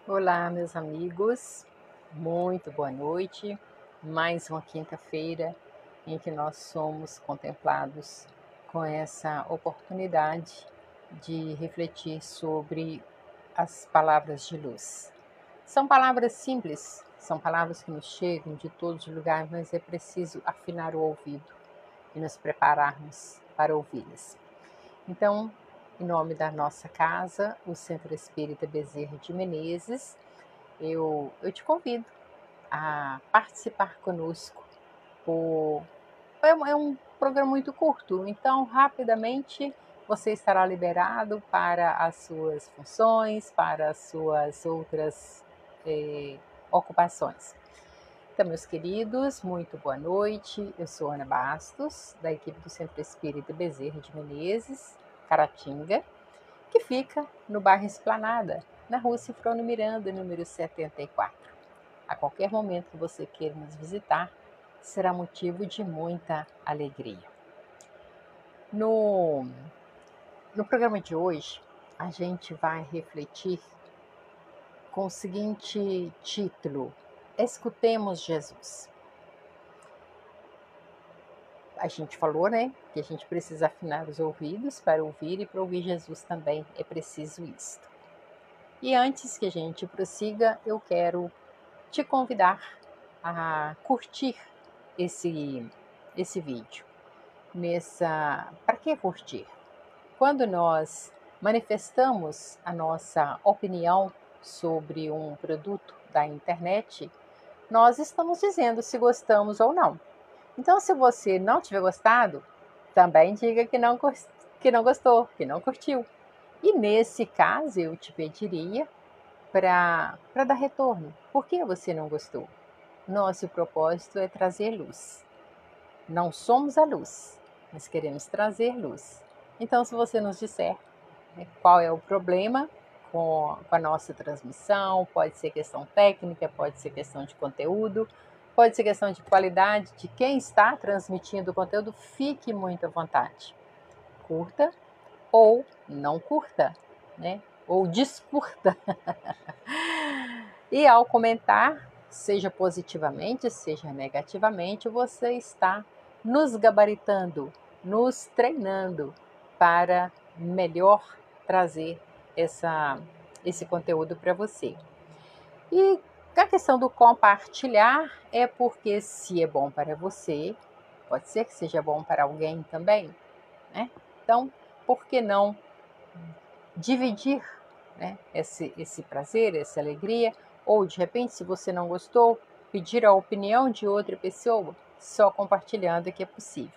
Olá, meus amigos, muito boa noite. Mais uma quinta-feira em que nós somos contemplados com essa oportunidade de refletir sobre as palavras de luz. São palavras simples, são palavras que nos chegam de todos os lugares, mas é preciso afinar o ouvido e nos prepararmos para ouvi-las. Então, em nome da nossa casa, o Centro Espírita Bezerra de Menezes, eu te convido a participar conosco. É um programa muito curto, então rapidamente você estará liberado para as suas funções, para as suas outras ocupações. Então, meus queridos, muito boa noite. Eu sou Ana Bastos, da equipe do Centro Espírita Bezerra de Menezes, Caratinga, que fica no bairro Esplanada, na rua Cifrônio Miranda, número 74. A qualquer momento que você queira nos visitar, será motivo de muita alegria. No programa de hoje, a gente vai refletir com o seguinte título: Escutemos Jesus. A gente falou, né, que a gente precisa afinar os ouvidos para ouvir, e para ouvir Jesus também é preciso isto. E antes que a gente prossiga, eu quero te convidar a curtir esse vídeo. Para que curtir? Quando nós manifestamos a nossa opinião sobre um produto da internet, nós estamos dizendo se gostamos ou não. Então, se você não tiver gostado, também diga que não gostou, que não curtiu. E nesse caso, eu te pediria para dar retorno. Por que você não gostou? Nosso propósito é trazer luz. Não somos a luz, mas queremos trazer luz. Então, se você nos disser, né, qual é o problema com a nossa transmissão, pode ser questão técnica, pode ser questão de conteúdo, pode ser questão de qualidade de quem está transmitindo o conteúdo, fique muito à vontade. Curta ou não curta, né? Ou descurta. E ao comentar, seja positivamente, seja negativamente, você está nos gabaritando, nos treinando para melhor trazer esse conteúdo para você. E a questão do compartilhar é porque se é bom para você, pode ser que seja bom para alguém também, né? Então, por que não dividir, né, esse prazer, essa alegria? Ou de repente, se você não gostou, pedir a opinião de outra pessoa, só compartilhando que é possível.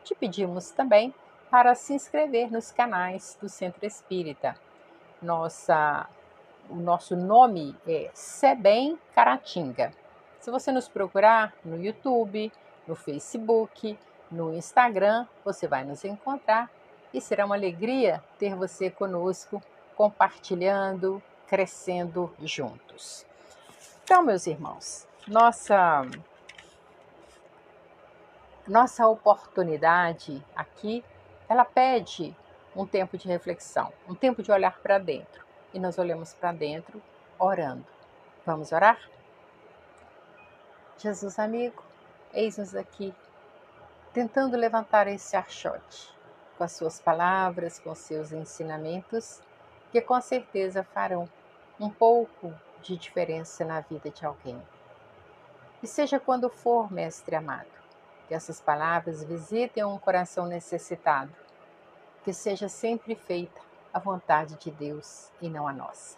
Te pedimos também para se inscrever nos canais do Centro Espírita. O nosso nome é Sebem Caratinga. Se você nos procurar no YouTube, no Facebook, no Instagram, você vai nos encontrar e será uma alegria ter você conosco, compartilhando, crescendo juntos. Então, meus irmãos, nossa oportunidade aqui, ela pede um tempo de reflexão, um tempo de olhar para dentro. E nós olhamos para dentro orando. Vamos orar? Jesus amigo, eis-nos aqui, tentando levantar esse archote, com as suas palavras, com seus ensinamentos, que com certeza farão um pouco de diferença na vida de alguém. E seja quando for, Mestre amado, que essas palavras visitem um coração necessitado, que seja sempre feita a vontade de Deus e não a nossa.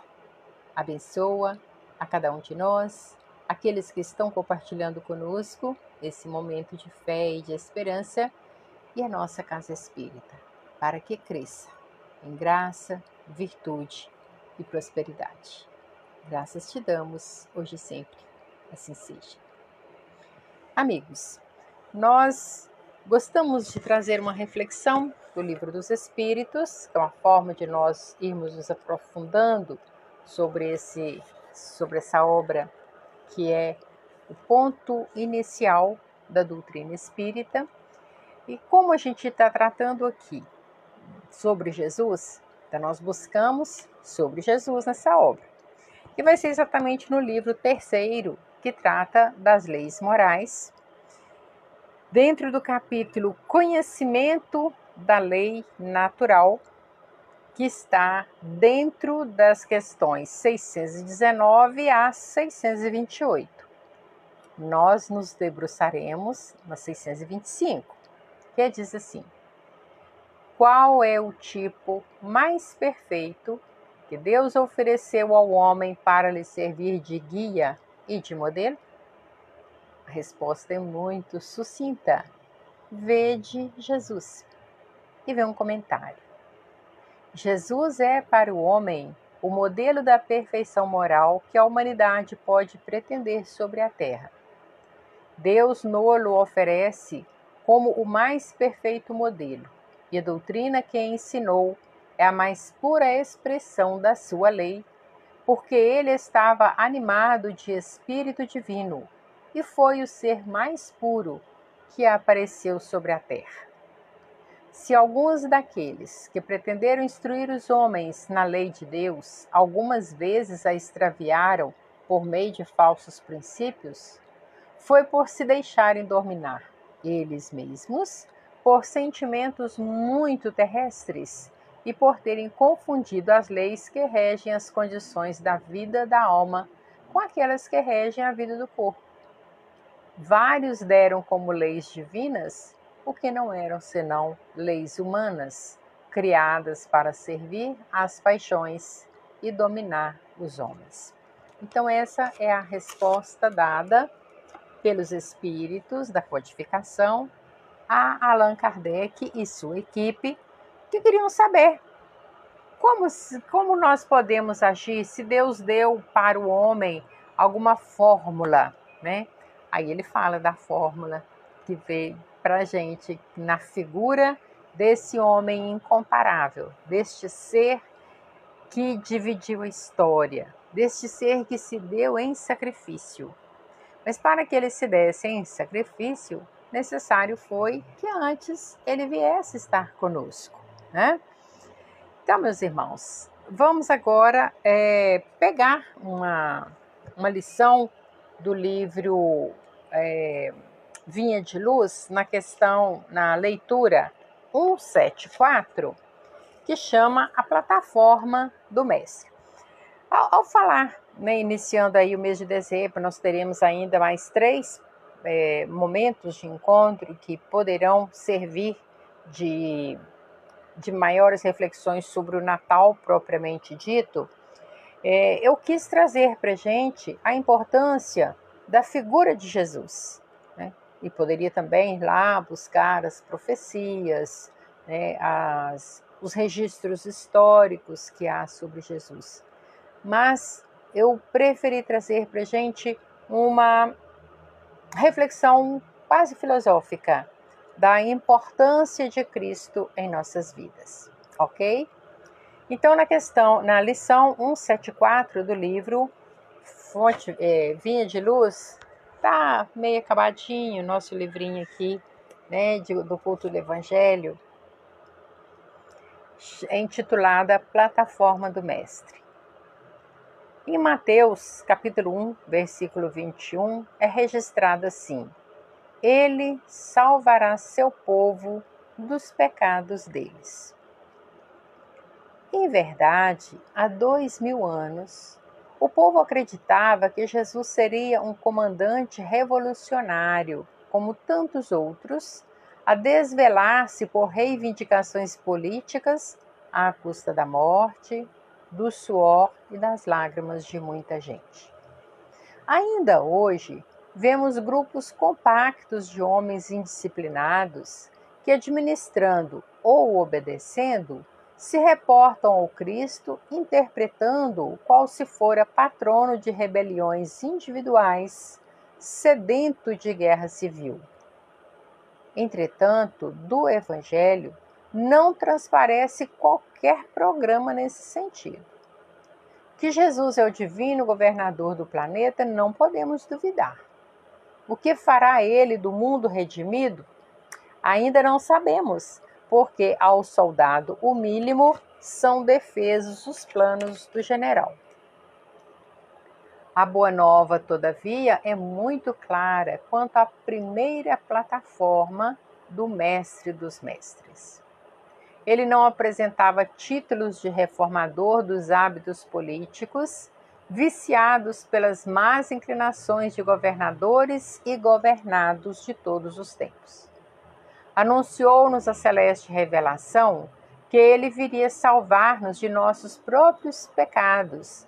Abençoa a cada um de nós, aqueles que estão compartilhando conosco esse momento de fé e de esperança, e a nossa casa espírita, para que cresça em graça, virtude e prosperidade. Graças te damos, hoje e sempre, assim seja. Amigos, nós gostamos de trazer uma reflexão do Livro dos Espíritos, que é uma forma de nós irmos nos aprofundando sobre essa obra, que é o ponto inicial da doutrina espírita. E como a gente está tratando aqui sobre Jesus, então nós buscamos sobre Jesus nessa obra. E vai ser exatamente no livro terceiro, que trata das leis morais, dentro do capítulo Conhecimento da Lei Natural, que está dentro das questões 619 a 628. Nós nos debruçaremos na 625, que diz assim: qual é o tipo mais perfeito que Deus ofereceu ao homem para lhe servir de guia e de modelo? A resposta é muito sucinta. Vede Jesus. E vem um comentário. Jesus é para o homem o modelo da perfeição moral que a humanidade pode pretender sobre a terra. Deus nolo oferece como o mais perfeito modelo, e a doutrina que ensinou é a mais pura expressão da sua lei, porque ele estava animado de espírito divino e foi o ser mais puro que apareceu sobre a terra. Se alguns daqueles que pretenderam instruir os homens na lei de Deus algumas vezes a extraviaram por meio de falsos princípios, foi por se deixarem dominar eles mesmos por sentimentos muito terrestres e por terem confundido as leis que regem as condições da vida da alma com aquelas que regem a vida do corpo. Vários deram como leis divinas o que não eram senão leis humanas, criadas para servir às paixões e dominar os homens. Então, essa é a resposta dada pelos espíritos da codificação a Allan Kardec e sua equipe, que queriam saber como nós podemos agir se Deus deu para o homem alguma fórmula, né? Aí ele fala da fórmula que veio para a gente na figura desse homem incomparável, deste ser que dividiu a história, deste ser que se deu em sacrifício. Mas para que ele se desse em sacrifício, necessário foi que antes ele viesse estar conosco, né? Então, meus irmãos, vamos agora pegar uma lição do livro Vinha de Luz, na leitura 174, que chama A Plataforma do Mestre. Ao falar, né, iniciando aí o mês de dezembro, nós teremos ainda mais 3 momentos de encontro que poderão servir de maiores reflexões sobre o Natal propriamente dito. Eu quis trazer para a gente a importância da figura de Jesus, né? E poderia também ir lá buscar as profecias, né, os registros históricos que há sobre Jesus. Mas eu preferi trazer para a gente uma reflexão quase filosófica da importância de Cristo em nossas vidas, ok? Então, na lição 174 do livro Vinha de Luz, tá meio acabadinho o nosso livrinho aqui, né, do culto do Evangelho, intitulada Plataforma do Mestre. Em Mateus, capítulo 1, versículo 21, é registrado assim: Ele salvará seu povo dos pecados deles. Em verdade, há 2000 anos, o povo acreditava que Jesus seria um comandante revolucionário, como tantos outros, a desvelar-se por reivindicações políticas à custa da morte, do suor e das lágrimas de muita gente. Ainda hoje, vemos grupos compactos de homens indisciplinados que, administrando ou obedecendo, se reportam ao Cristo interpretando-o qual se fora patrono de rebeliões individuais, sedento de guerra civil. Entretanto, do Evangelho não transparece qualquer programa nesse sentido. Que Jesus é o divino governador do planeta, não podemos duvidar. O que fará ele do mundo redimido? Ainda não sabemos, porque ao soldado o mínimo são defesos os planos do general. A Boa Nova, todavia, é muito clara quanto à primeira plataforma do Mestre dos Mestres. Ele não apresentava títulos de reformador dos hábitos políticos, viciados pelas más inclinações de governadores e governados de todos os tempos. Anunciou-nos a celeste revelação que ele viria salvar-nos de nossos próprios pecados,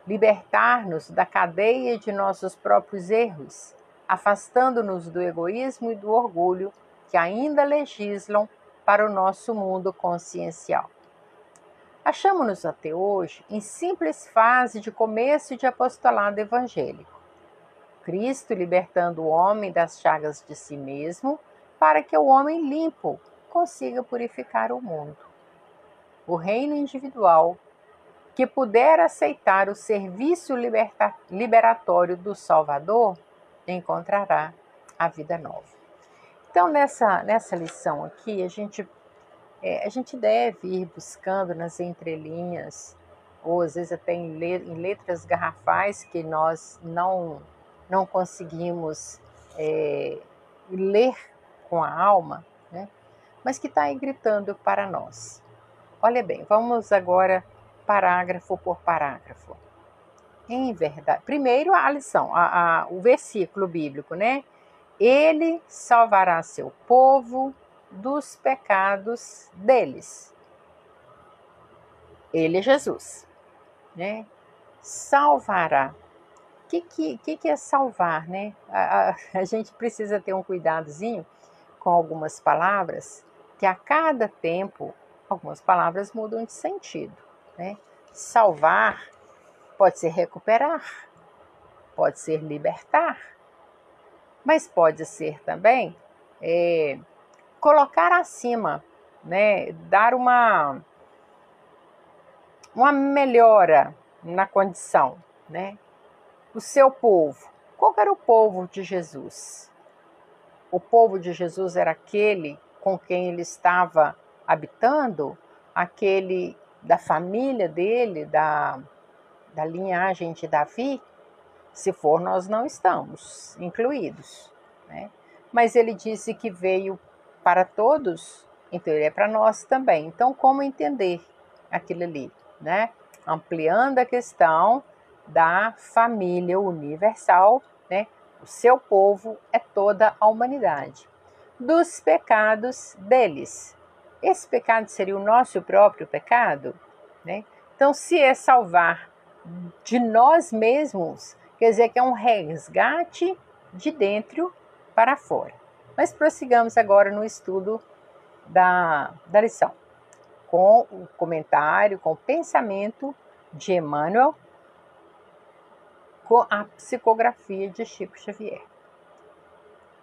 libertar-nos da cadeia de nossos próprios erros, afastando-nos do egoísmo e do orgulho que ainda legislam para o nosso mundo consciencial. Achamo-nos até hoje em simples fase de começo de apostolado evangélico. Cristo libertando o homem das chagas de si mesmo, para que o homem limpo consiga purificar o mundo. O reino individual, que puder aceitar o serviço liberatório do Salvador, encontrará a vida nova. Então, nessa lição aqui, a gente deve ir buscando nas entrelinhas, ou às vezes até em letras garrafais que nós não conseguimos ler com a alma, né? Mas que está aí gritando para nós. Olha bem, vamos agora parágrafo por parágrafo. Em verdade, primeiro a lição, o versículo bíblico, né? Ele salvará seu povo dos pecados deles. Ele é Jesus, né? Salvará. O que é salvar, né? A gente precisa ter um cuidadozinho com algumas palavras, que a cada tempo algumas palavras mudam de sentido, né? Salvar pode ser recuperar, pode ser libertar, mas pode ser também colocar acima, né? Dar uma melhora na condição, né? O seu povo. Qual era o povo de Jesus? O povo de Jesus era aquele com quem ele estava habitando, aquele da família dele, da linhagem de Davi? Se for, nós não estamos incluídos, né? Mas ele disse que veio para todos, então ele é para nós também. Então, como entender aquilo ali, né? Ampliando a questão da família universal, né? O seu povo é toda a humanidade. Dos pecados deles. Esse pecado seria o nosso próprio pecado, né? Então, se é salvar de nós mesmos, quer dizer que é um resgate de dentro para fora. Mas prossigamos agora no estudo da lição, com o comentário, com o pensamento de Emmanuel, com a psicografia de Chico Xavier.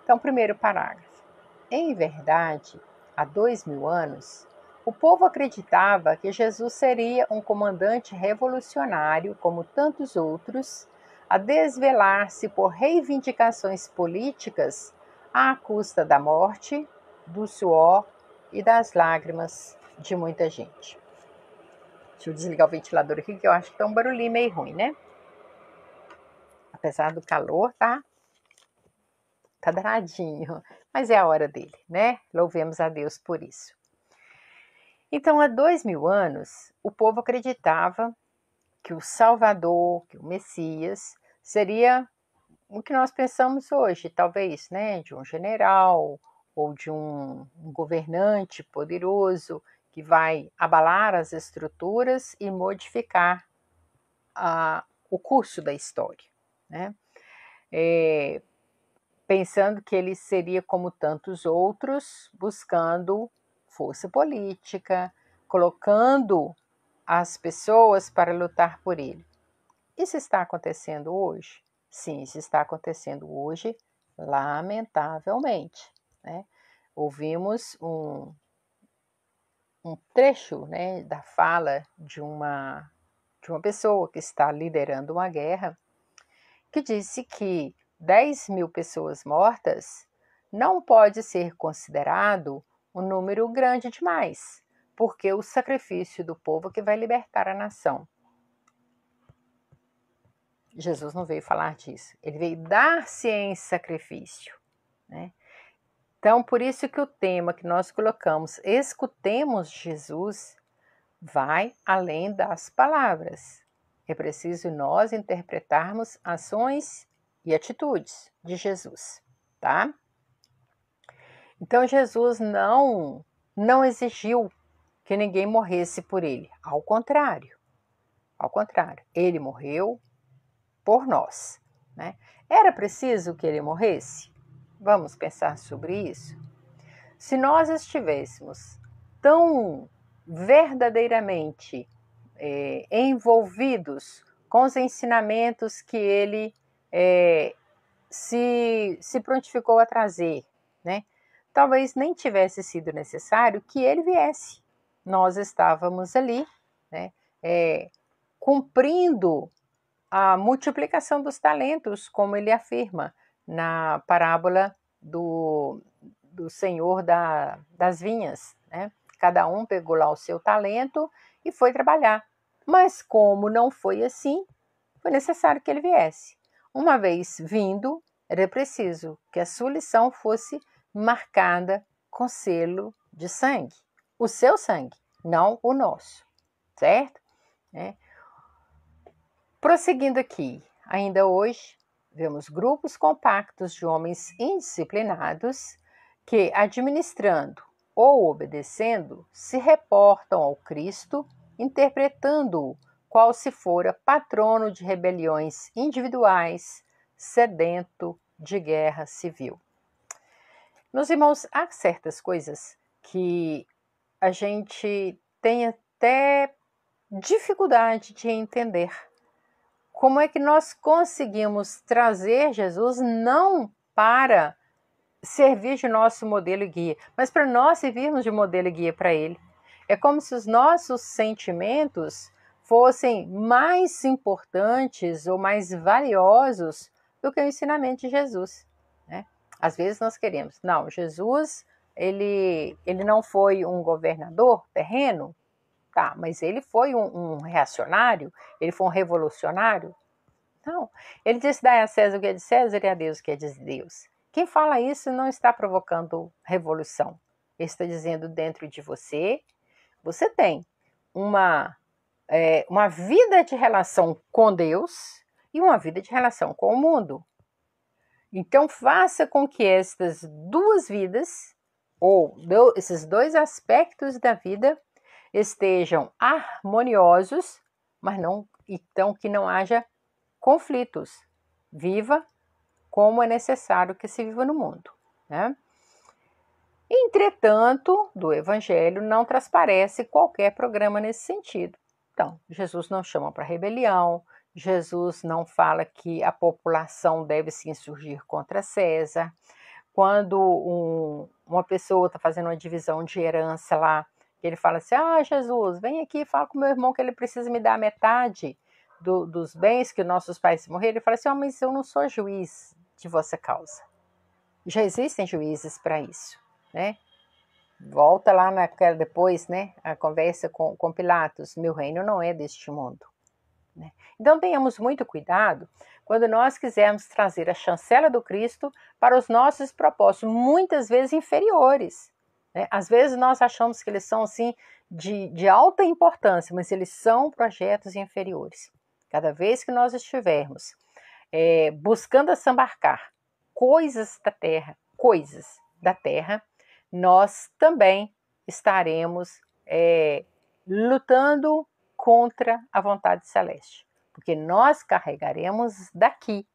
Então, primeiro parágrafo. Em verdade, há 2000 anos, o povo acreditava que Jesus seria um comandante revolucionário, como tantos outros, a desvelar-se por reivindicações políticas à custa da morte, do suor e das lágrimas de muita gente. Deixa eu desligar o ventilador aqui, que eu acho que tá um barulhinho meio ruim, né? Apesar do calor, tá danadinho, mas é a hora dele, né? Louvemos a Deus por isso. Então, há 2000 anos, o povo acreditava que o Salvador, que o Messias, seria o que nós pensamos hoje, talvez, né? De um general ou de um governante poderoso que vai abalar as estruturas e modificar o curso da história, né? Pensando que ele seria como tantos outros, buscando força política, colocando as pessoas para lutar por ele. Isso está acontecendo hoje? Sim, isso está acontecendo hoje, lamentavelmente, né? Ouvimos um trecho, né, da fala de uma pessoa que está liderando uma guerra, que disse que 10.000 pessoas mortas não pode ser considerado um número grande demais, porque o sacrifício do povo que vai libertar a nação. Jesus não veio falar disso. Ele veio dar-se em sacrifício, né? Então, por isso que o tema que nós colocamos, escutemos Jesus, vai além das palavras. É preciso nós interpretarmos ações e atitudes de Jesus, tá? Então, Jesus não exigiu que ninguém morresse por ele. Ao contrário, ele morreu por nós, né? Era preciso que ele morresse? Vamos pensar sobre isso? Se nós estivéssemos tão verdadeiramente envolvidos com os ensinamentos que ele se prontificou a trazer, né? Talvez nem tivesse sido necessário que ele viesse. Nós estávamos ali, né, cumprindo a multiplicação dos talentos, como ele afirma na parábola do senhor das vinhas, né? Cada um pegou lá o seu talento e foi trabalhar. Mas como não foi assim, foi necessário que ele viesse. Uma vez vindo, era preciso que a sua lição fosse marcada com selo de sangue. O seu sangue, não o nosso, certo? Prosseguindo aqui, ainda hoje, vemos grupos compactos de homens indisciplinados que, administrando ou obedecendo, se reportam ao Cristo, interpretando-o qual se fora patrono de rebeliões individuais, sedento de guerra civil. Meus irmãos, há certas coisas que a gente tem até dificuldade de entender. Como é que nós conseguimos trazer Jesus não para servir de nosso modelo e guia, mas para nós servirmos de modelo e guia para ele? É como se os nossos sentimentos fossem mais importantes ou mais valiosos do que o ensinamento de Jesus, né? Às vezes nós queremos, não, Jesus, ele não foi um governador terreno, tá, mas ele foi um reacionário? Ele foi um revolucionário? Não. Ele disse: dai a César o que é de César e a Deus o que é de Deus. Quem fala isso não está provocando revolução. Ele está dizendo: dentro de você, você tem uma vida de relação com Deus e uma vida de relação com o mundo. Então, faça com que estas duas vidas, ou esses dois aspectos da vida, estejam harmoniosos, mas não, então que não haja conflitos. Viva como é necessário que se viva no mundo, né? Entretanto, do Evangelho não transparece qualquer programa nesse sentido. Então, Jesus não chama para rebelião, Jesus não fala que a população deve se insurgir contra César. Quando uma pessoa está fazendo uma divisão de herança lá, ele fala assim: ah, Jesus, vem aqui e fala com meu irmão que ele precisa me dar a metade dos bens que nossos pais morreram. Ele fala assim: oh, mas eu não sou juiz de vossa causa. Já existem juízes para isso, né? Volta lá depois, né, a conversa com Pilatos: meu reino não é deste mundo, né? Então tenhamos muito cuidado quando nós quisermos trazer a chancela do Cristo para os nossos propósitos, muitas vezes inferiores, né? Às vezes nós achamos que eles são assim de alta importância, mas eles são projetos inferiores. Cada vez que nós estivermos buscando assambarcar coisas da terra, nós também estaremos lutando contra a vontade celeste, porque nós carregaremos daqui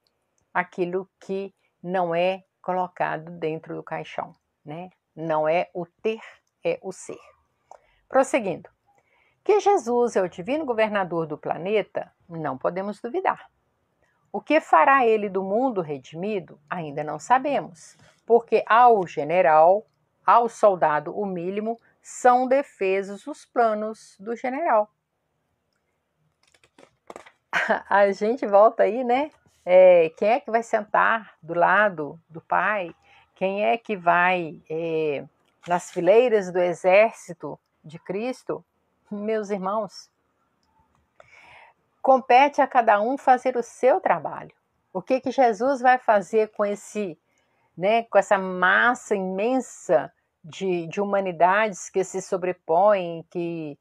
aquilo que não é colocado dentro do caixão, né? Não é o ter, é o ser. Prosseguindo, que Jesus é o divino governador do planeta, não podemos duvidar. O que fará ele do mundo redimido, ainda não sabemos, porque ao general, ao soldado o mínimo, são defesos os planos do general. A gente volta aí, né? Quem é que vai sentar do lado do Pai? Quem é que vai nas fileiras do exército de Cristo? Meus irmãos, Compete a cada um fazer o seu trabalho. O que Jesus vai fazer com com essa massa imensa de humanidades que se sobrepõem, que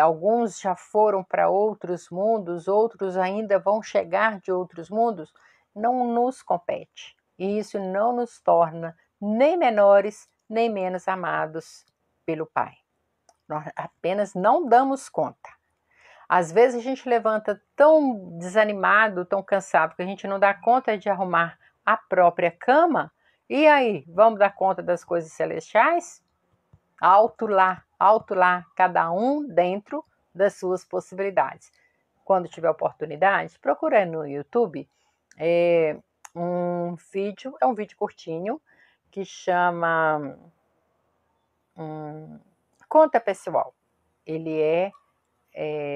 alguns já foram para outros mundos, outros ainda vão chegar de outros mundos, não nos compete. E isso não nos torna nem menores, nem menos amados pelo Pai. Nós apenas não damos conta. Às vezes a gente levanta tão desanimado, tão cansado, que a gente não dá conta de arrumar a própria cama. E aí, vamos dar conta das coisas celestiais? Alto lá, cada um dentro das suas possibilidades. Quando tiver oportunidade, procura no YouTube um vídeo curtinho, que chama Conta Pessoal. Ele é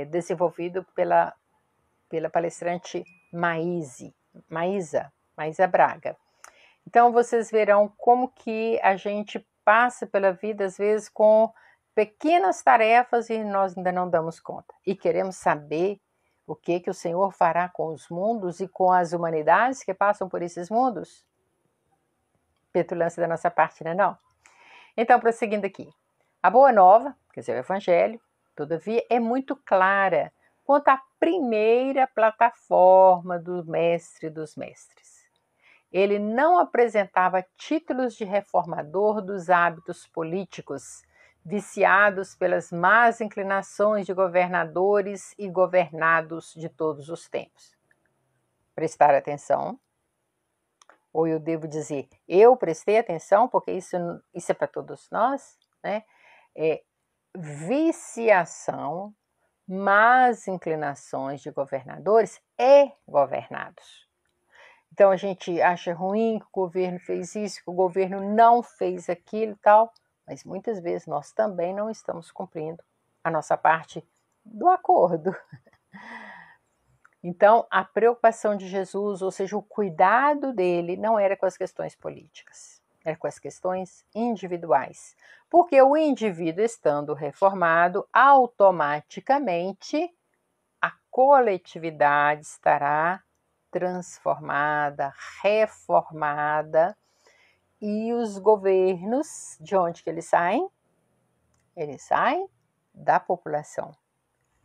desenvolvido pela palestrante Maísa Braga. Então, vocês verão como que a gente passa pela vida, às vezes, com pequenas tarefas e nós ainda não damos conta. E queremos saber o que o Senhor fará com os mundos e com as humanidades que passam por esses mundos. Petulância da nossa parte, né, não? Então, prosseguindo aqui. A boa nova, quer dizer, o Evangelho, todavia, é muito clara quanto à primeira plataforma do Mestre dos Mestres. Ele não apresentava títulos de reformador dos hábitos políticos, viciados pelas más inclinações de governadores e governados de todos os tempos. Prestar atenção, ou eu devo dizer, eu prestei atenção, porque isso é para todos nós, né? Viciação, más inclinações de governadores e governados. Então a gente acha ruim que o governo fez isso, que o governo não fez aquilo e tal, mas muitas vezes nós também não estamos cumprindo a nossa parte do acordo. Então a preocupação de Jesus, ou seja, o cuidado dele, não era com as questões políticas, era com as questões individuais. Porque o indivíduo estando reformado, automaticamente a coletividade estará transformada, reformada, e os governos, de onde que eles saem? Eles saem da população.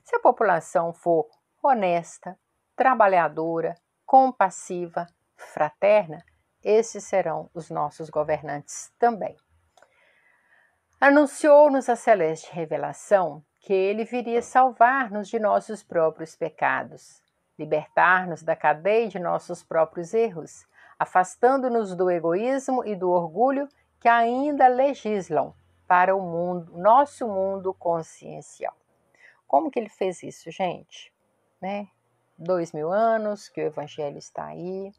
Se a população for honesta, trabalhadora, compassiva, fraterna, esses serão os nossos governantes também. Anunciou-nos a celeste revelação que ele viria salvar-nos de nossos próprios pecados, libertar-nos da cadeia de nossos próprios erros, afastando-nos do egoísmo e do orgulho que ainda legislam para o nosso mundo consciencial. Como que ele fez isso, gente? 2000 anos que o Evangelho está aí,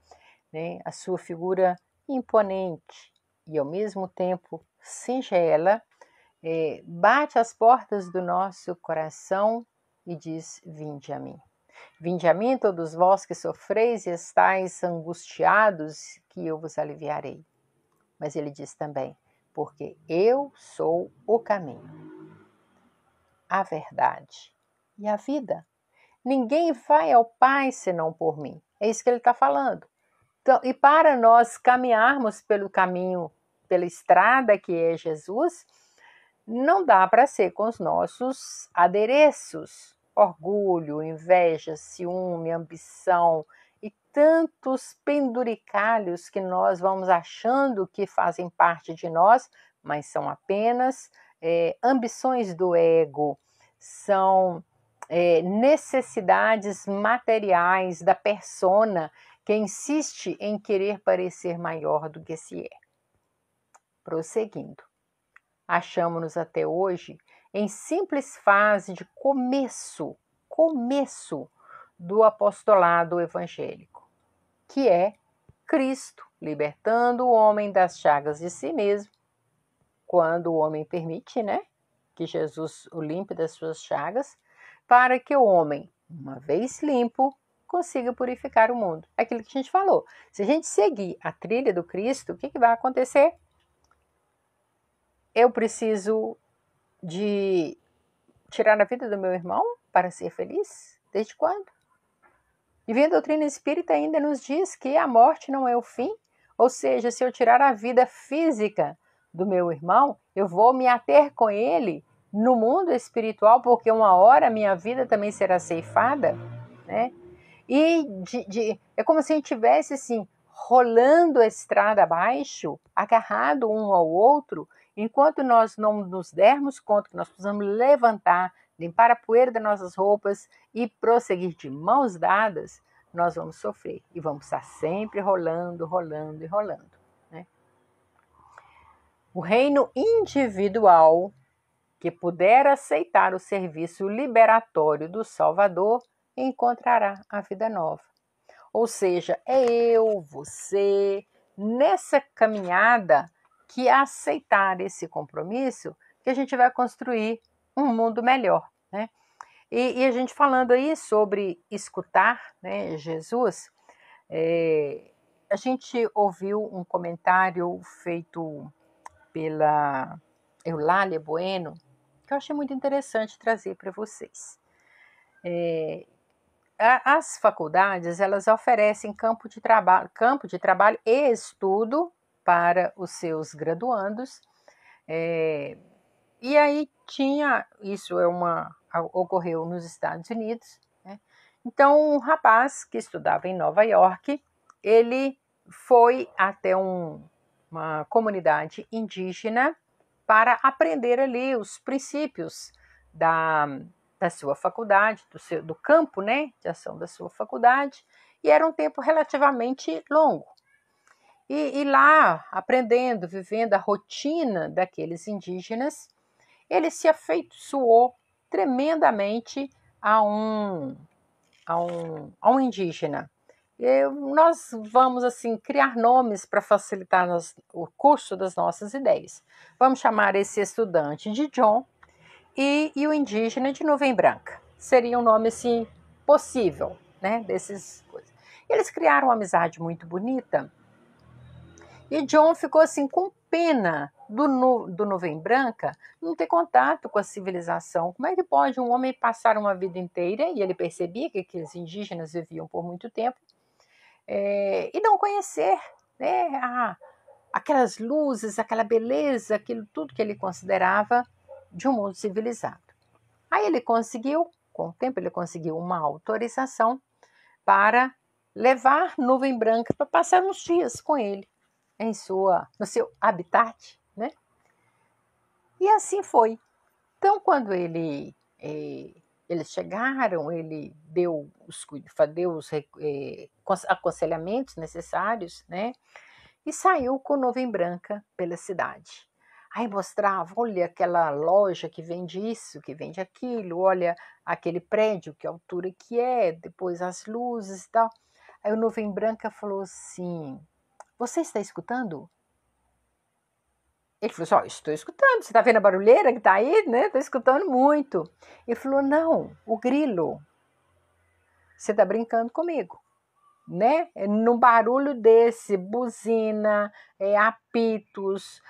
a sua figura imponente e ao mesmo tempo singela, bate às portas do nosso coração e diz: vinde a mim. Vinde a mim, todos vós que sofreis e estáis angustiados, que eu vos aliviarei. Mas ele diz também: porque eu sou o caminho, a verdade e a vida. Ninguém vai ao Pai senão por mim. É isso que ele está falando. Então, e para nós caminharmos pelo caminho, pela estrada que é Jesus, não dá para ser com os nossos adereços, orgulho, inveja, ciúme, ambição e tantos penduricalhos que nós vamos achando que fazem parte de nós, mas são apenas ambições do ego, são necessidades materiais da persona que insiste em querer parecer maior do que se é. Prosseguindo. Achamos-nos até hoje em simples fase de começo do apostolado evangélico, que é Cristo libertando o homem das chagas de si mesmo, quando o homem permite, que Jesus o limpe das suas chagas, para que o homem, uma vez limpo, consiga purificar o mundo. Aquilo que a gente falou. Se a gente seguir a trilha do Cristo, o que vai acontecer? Eu preciso de tirar a vida do meu irmão para ser feliz? Desde quando? E vem a doutrina espírita ainda nos diz que a morte não é o fim, ou seja, se eu tirar a vida física do meu irmão, eu vou me ater com ele no mundo espiritual, porque uma hora a minha vida também será ceifada, né? E é como se a gente estivesse assim, rolando a estrada abaixo, agarrado um ao outro, enquanto nós não nos dermos conta que nós precisamos levantar, limpar a poeira das nossas roupas e prosseguir de mãos dadas, nós vamos sofrer e vamos estar sempre rolando, rolando e rolando, né? O reino individual que puder aceitar o serviço liberatório do Salvador encontrará a vida nova. Ou seja, é eu, você, nessa caminhada que aceitar esse compromisso, que a gente vai construir um mundo melhor, né? E a gente falando aí sobre escutar, né, Jesus, a gente ouviu um comentário feito pela Eulália Bueno, que eu achei muito interessante trazer para vocês. As faculdades, elas oferecem campo de trabalho e estudo para os seus graduandos. E aí isso ocorreu nos Estados Unidos, né? Então, um rapaz que estudava em Nova York, ele foi até uma comunidade indígena para aprender ali os princípios da sua faculdade, do campo, né, de ação da sua faculdade, e era um tempo relativamente longo. E lá, aprendendo, vivendo a rotina daqueles indígenas, ele se afeiçoou tremendamente a um indígena. Nós vamos assim criar nomes para facilitar o curso das nossas ideias. Vamos chamar esse estudante de John e o indígena de Nuvem Branca. Seria um nome assim possível, né? Desses coisas. Eles criaram uma amizade muito bonita. E John ficou assim com pena do Nuvem Branca não ter contato com a civilização. Como é que pode um homem passar uma vida inteira, e ele percebia que aqueles indígenas viviam por muito tempo, e não conhecer, né, aquelas luzes, aquela beleza, aquilo tudo que ele considerava de um mundo civilizado. Aí ele conseguiu, com o tempo, ele conseguiu uma autorização para levar Nuvem Branca para passar uns dias com ele no seu habitat, né? E assim foi. Então, quando eles chegaram, ele deu os aconselhamentos necessários, né? E saiu com Nuvem Branca pela cidade. Aí mostrava, olha aquela loja que vende isso, que vende aquilo, olha aquele prédio, que altura que é, depois as luzes e tal. Aí o Nuvem Branca falou assim, você está escutando? Ele falou assim, estou escutando, você está vendo a barulheira que está aí, né? Estou escutando muito. Ele falou, não, o grilo, você está brincando comigo, né? No barulho desse, buzina, apitos,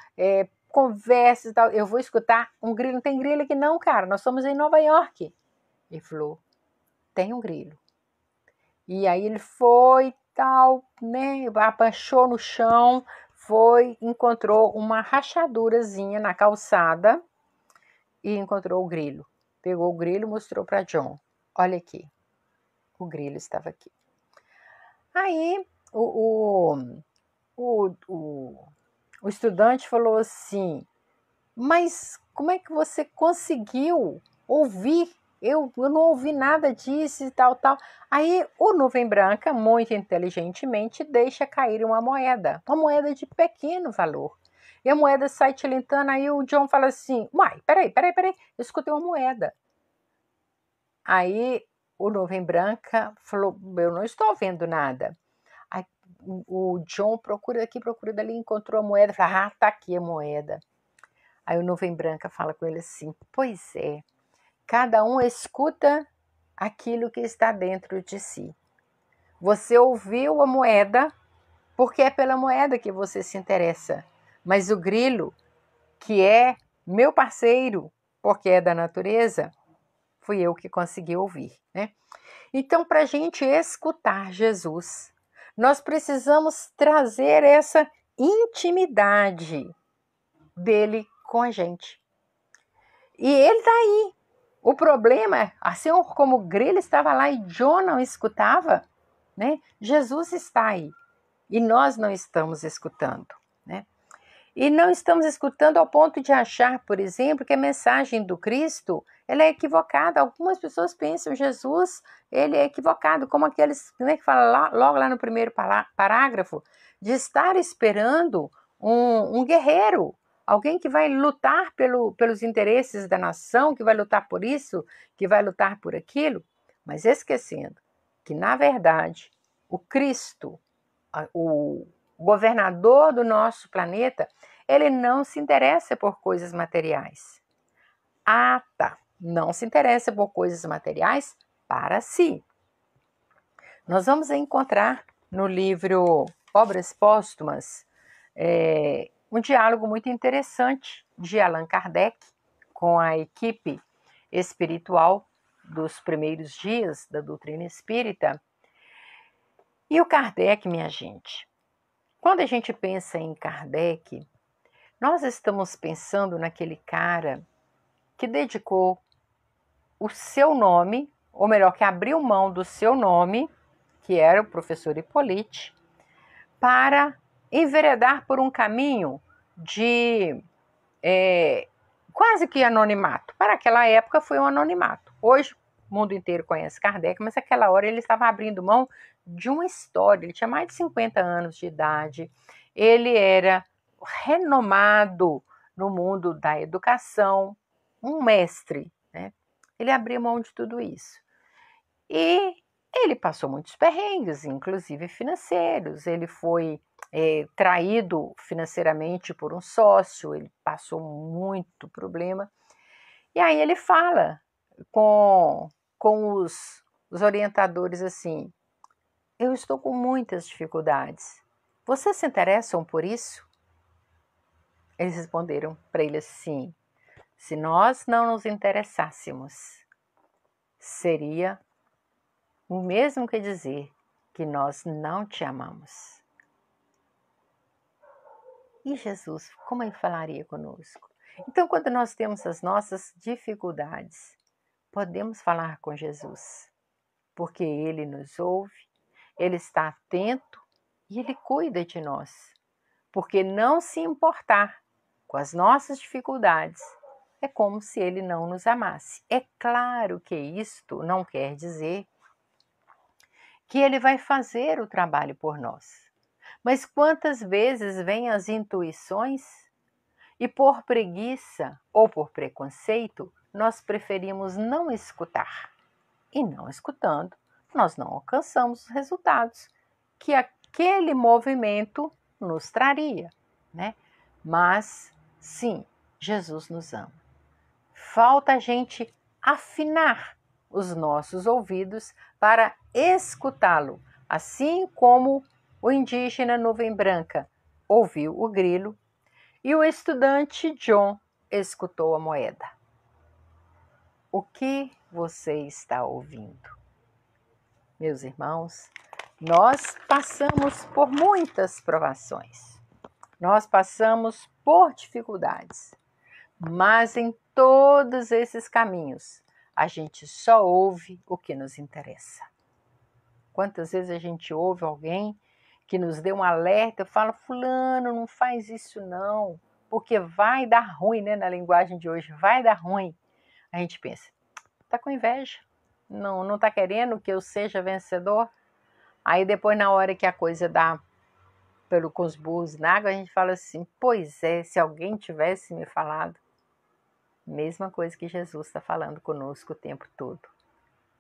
conversas e tal, eu vou escutar um grilo. Não tem grilo aqui não, cara, nós estamos em Nova York. Ele falou, tem um grilo. E aí ele foi tal, né? Abaixou no chão, encontrou uma rachadurazinha na calçada e encontrou o grilo. Pegou o grilo e mostrou para John. Olha aqui, o grilo estava aqui. Aí o estudante falou assim, mas como é que você conseguiu ouvir? Eu não ouvi nada disso e tal, tal. Aí o Nuvem Branca, muito inteligentemente, deixa cair uma moeda de pequeno valor. E a moeda sai tilintando, aí o John fala assim, uai, peraí, eu escutei uma moeda. Aí o Nuvem Branca falou, eu não estou vendo nada. Aí o John procura aqui, procura dali, encontrou a moeda, fala, tá aqui a moeda. Aí o Nuvem Branca fala com ele assim, pois é, cada um escuta aquilo que está dentro de si. Você ouviu a moeda porque é pela moeda que você se interessa. Mas o grilo, que é meu parceiro, porque é da natureza, fui eu que consegui ouvir, né? Então, para a gente escutar Jesus, nós precisamos trazer essa intimidade dele com a gente. E ele está aí. O problema é, assim como o grilo estava lá e John não escutava, né? Jesus está aí e nós não estamos escutando, né? E não estamos escutando ao ponto de achar, por exemplo, que a mensagem do Cristo ela é equivocada. Algumas pessoas pensam Jesus ele é equivocado, como aqueles que fala logo lá no primeiro parágrafo, de estar esperando um guerreiro, alguém que vai lutar pelos interesses da nação, que vai lutar por isso, que vai lutar por aquilo, mas esquecendo que, na verdade, o Cristo, o governador do nosso planeta, ele não se interessa por coisas materiais. Ah, tá. Não se interessa por coisas materiais para si. Nós vamos encontrar no livro Obras Póstumas um diálogo muito interessante de Allan Kardec com a equipe espiritual dos primeiros dias da doutrina espírita. E o Kardec, minha gente, quando a gente pensa em Kardec, nós estamos pensando naquele cara que dedicou o seu nome, ou melhor, que abriu mão do seu nome, que era o professor Hippolyte, para enveredar por um caminho de quase que anonimato. Para aquela época foi um anonimato. Hoje o mundo inteiro conhece Kardec, mas naquela hora ele estava abrindo mão de uma história. Ele tinha mais de 50 anos de idade, ele era renomado no mundo da educação, um mestre, né? Ele abriu mão de tudo isso. E ele passou muitos perrengues, inclusive financeiros. Ele foi traído financeiramente por um sócio, ele passou muito problema. E aí ele fala com os orientadores assim: eu estou com muitas dificuldades. Vocês se interessam por isso? Eles responderam para ele assim: se nós não nos interessássemos, seria o mesmo que dizer que nós não te amamos. E Jesus, como ele falaria conosco? Então, quando nós temos as nossas dificuldades, podemos falar com Jesus, porque ele nos ouve, ele está atento e ele cuida de nós. Porque não se importar com as nossas dificuldades é como se ele não nos amasse. É claro que isto não quer dizer que ele vai fazer o trabalho por nós. Mas quantas vezes vêm as intuições e por preguiça ou por preconceito, nós preferimos não escutar. E não escutando, nós não alcançamos os resultados que aquele movimento nos traria, né? Mas, sim, Jesus nos ama. Falta a gente afinar os nossos ouvidos para escutá-lo, assim como o indígena Nuvem Branca ouviu o grilo e o estudante John escutou a moeda. O que você está ouvindo? Meus irmãos, nós passamos por muitas provações, nós passamos por dificuldades, mas em todos esses caminhos a gente só ouve o que nos interessa. Quantas vezes a gente ouve alguém que nos dê um alerta, eu falo, fulano, não faz isso não, porque vai dar ruim, né? Na linguagem de hoje, vai dar ruim. A gente pensa, tá com inveja, não tá querendo que eu seja vencedor? Aí depois, na hora que a coisa dá com os burros na água, a gente fala assim, pois é, se alguém tivesse me falado. Mesma coisa que Jesus está falando conosco o tempo todo.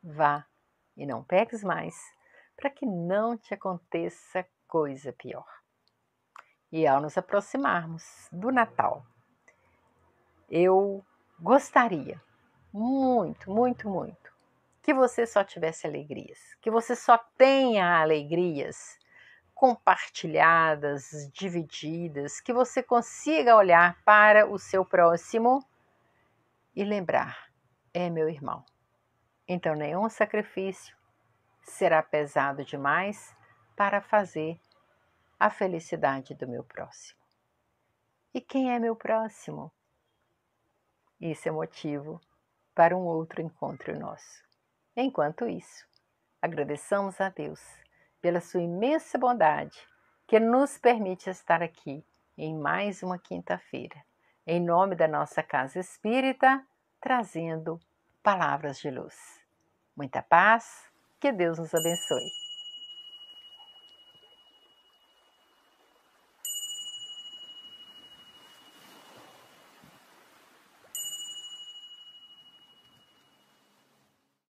Vá e não peques mais, para que não te aconteça coisa pior. E ao nos aproximarmos do Natal, eu gostaria muito, muito, muito que você só tivesse alegrias, que você só tenha alegrias compartilhadas, divididas, que você consiga olhar para o seu próximo e lembrar, é meu irmão. Então nenhum sacrifício, será pesado demais para fazer a felicidade do meu próximo. E quem é meu próximo? Isso é motivo para um outro encontro nosso. Enquanto isso, agradeçamos a Deus pela sua imensa bondade que nos permite estar aqui em mais uma quinta-feira, em nome da nossa Casa Espírita, trazendo palavras de luz. Muita paz, que Deus nos abençoe.